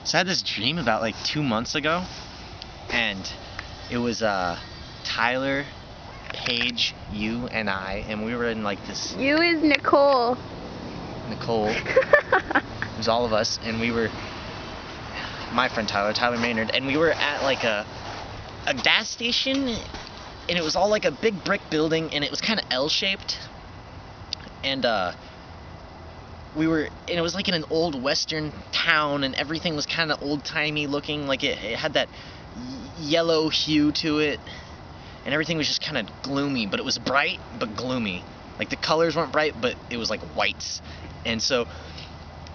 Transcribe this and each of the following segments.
So I had this dream about like 2 months ago, and it was Tyler, Paige, you, and I, and we were in like this. You is Nicole. Nicole. It was all of us, and we were. My friend Tyler Maynard, and we were at like a gas station, and it was all like a big brick building, and it was kind of L-shaped, and it was like in an old western town, and everything was kind of old-timey looking, like it had that yellow hue to it, and everything was just kind of gloomy, but it was bright but gloomy. Like the colors weren't bright, but it was like whites. And so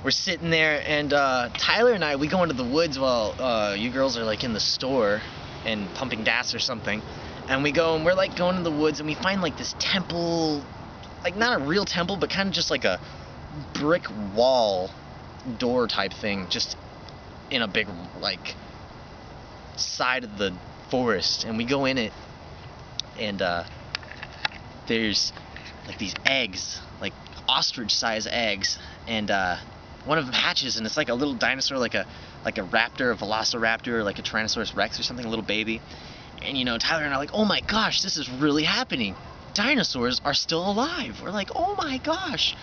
we're sitting there, and Tyler and I, we go into the woods while you girls are like in the store and pumping gas or something, and we go and we're like going in the woods, and we find like this temple, like not a real temple, but kind of just like a brick wall door type thing, just in a big like side of the forest. And we go in it, and there's like these eggs, like ostrich size eggs, and one of them hatches, and it's like a little dinosaur, like a raptor, a velociraptor, or like a Tyrannosaurus Rex or something, a little baby. And you know, Tyler and I are like, oh my gosh, this is really happening. Dinosaurs are still alive. We're like, oh my gosh.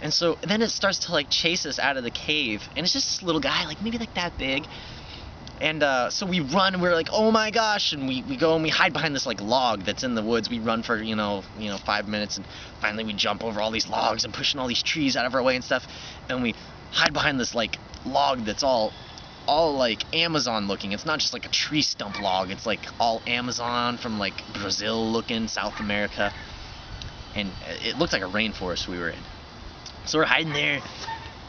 And so then it starts to like chase us out of the cave, and it's just this little guy, like maybe like that big. And so we run, and we're like, oh my gosh, and we go and we hide behind this like log that's in the woods. We run for you know 5 minutes, and finally we jump over all these logs and pushing all these trees out of our way and stuff, and we hide behind this like log that's all like Amazon looking. It's not just like a tree stump log, it's like all Amazon from like Brazil looking, South America, and it looked like a rainforest we were in. So we're hiding there,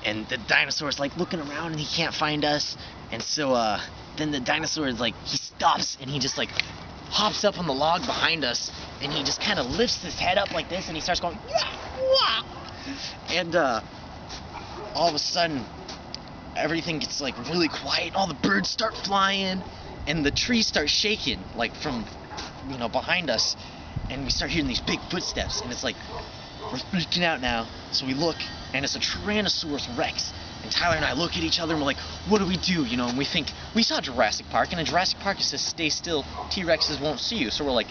and the dinosaur's like looking around, and he can't find us. And so then the dinosaur is like, he stops, and he just like hops up on the log behind us, and he just kind of lifts his head up like this, and he starts going wah, wah. And all of a sudden everything gets like really quiet, all the birds start flying, and the trees start shaking like from behind us, and we start hearing these big footsteps, and it's like we're freaking out now. So we look, and it's a Tyrannosaurus Rex. And Tyler and I look at each other, and we're like, what do we do? And we think, we saw Jurassic Park, and in Jurassic Park it says stay still, T-Rexes won't see you. So we're like,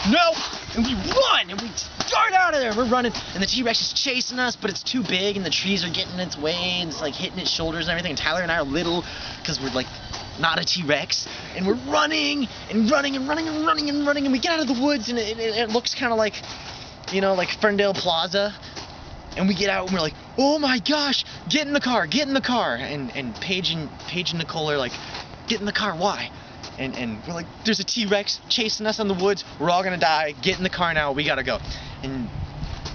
no! And we run, and we dart out of there. We're running, and the T-Rex is chasing us, but it's too big, and the trees are getting in its way, and it's like hitting its shoulders and everything. And Tyler and I are little, because we're like not a T-Rex, and we're running, and running, and running, and running, and running, and we get out of the woods, and it looks kind of like, like Ferndale Plaza. And we get out, and we're like, oh my gosh, get in the car, get in the car. And Paige and Nicole are like, get in the car, why? And we're like, there's a T-Rex chasing us in the woods, we're all gonna die, get in the car now, we gotta go. And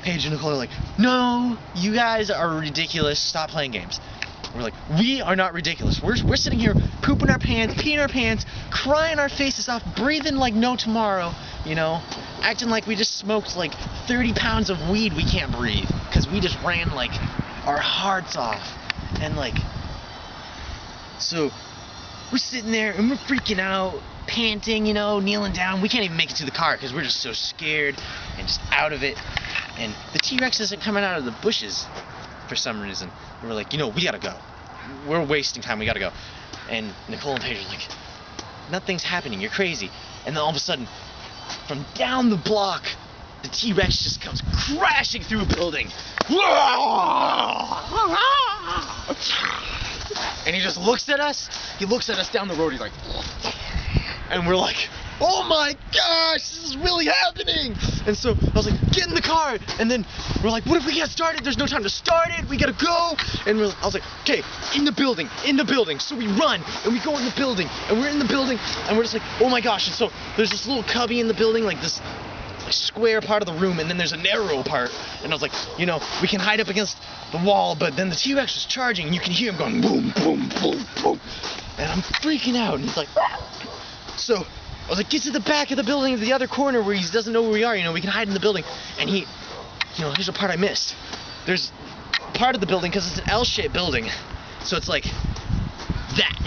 Paige and Nicole are like, no, you guys are ridiculous, stop playing games. We're like, we are not ridiculous. We're sitting here pooping our pants, peeing our pants, crying our faces off, breathing like no tomorrow, acting like we just smoked like 30 pounds of weed we can't breathe, because we just ran like our hearts off. And like, so we're sitting there and we're freaking out, panting, kneeling down. We can't even make it to the car because we're just so scared and just out of it. And the T-Rex isn't coming out of the bushes for some reason. And we're like, we gotta go. We're wasting time, we gotta go. And Nicole and Paige are like, nothing's happening, you're crazy. And then all of a sudden, from down the block, the T-Rex just comes crashing through a building. And he just looks at us. He looks at us down the road. He's like, and we're like, oh my gosh, this is really happening. And so I was like, get in the car. And then we're like, what if we get started? There's no time to start it. We gotta go. And I was like, okay, in the building. So we run, and we go in the building, and we're in the building, and we're just like, oh my gosh. And so there's this little cubby in the building, like this square part of the room, and then there's a narrow part. And I was like, we can hide up against the wall, but then the T-Rex was charging, and you can hear him going boom, boom, boom, boom. And I'm freaking out, and he's like, ah. So I was like, get to the back of the building, to the other corner where he doesn't know where we are, we can hide in the building. And he, here's a part I missed. There's part of the building, because it's an L-shaped building, so it's like that.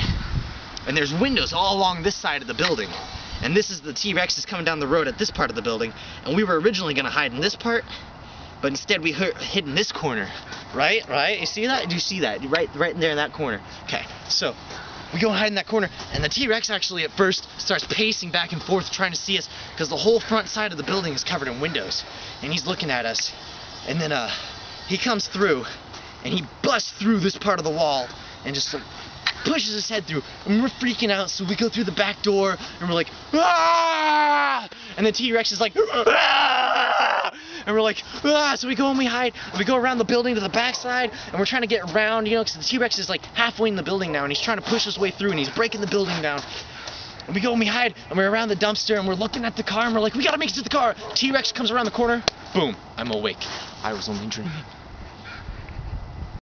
And there's windows all along this side of the building. And this is the T-Rex is coming down the road at this part of the building. And we were originally going to hide in this part, but instead we hid in this corner. Right? You see that? Do you see that? Right in there in that corner. Okay, so we go and hide in that corner, and the T-Rex actually at first starts pacing back and forth trying to see us, because the whole front side of the building is covered in windows, and he's looking at us. And then he comes through, and he busts through this part of the wall, and just like pushes his head through, and we're freaking out. So we go through the back door, and we're like, ah! And the T-Rex is like, ah! And we're like, ah! So we go and we hide, and we go around the building to the backside, and we're trying to get around, you know, because the T-Rex is like halfway in the building now, and he's trying to push his way through, and he's breaking the building down. And we go and we hide, and we're around the dumpster, and we're looking at the car, and we're like, we gotta make it to the car. T-Rex comes around the corner, boom, I'm awake. I was only dreaming.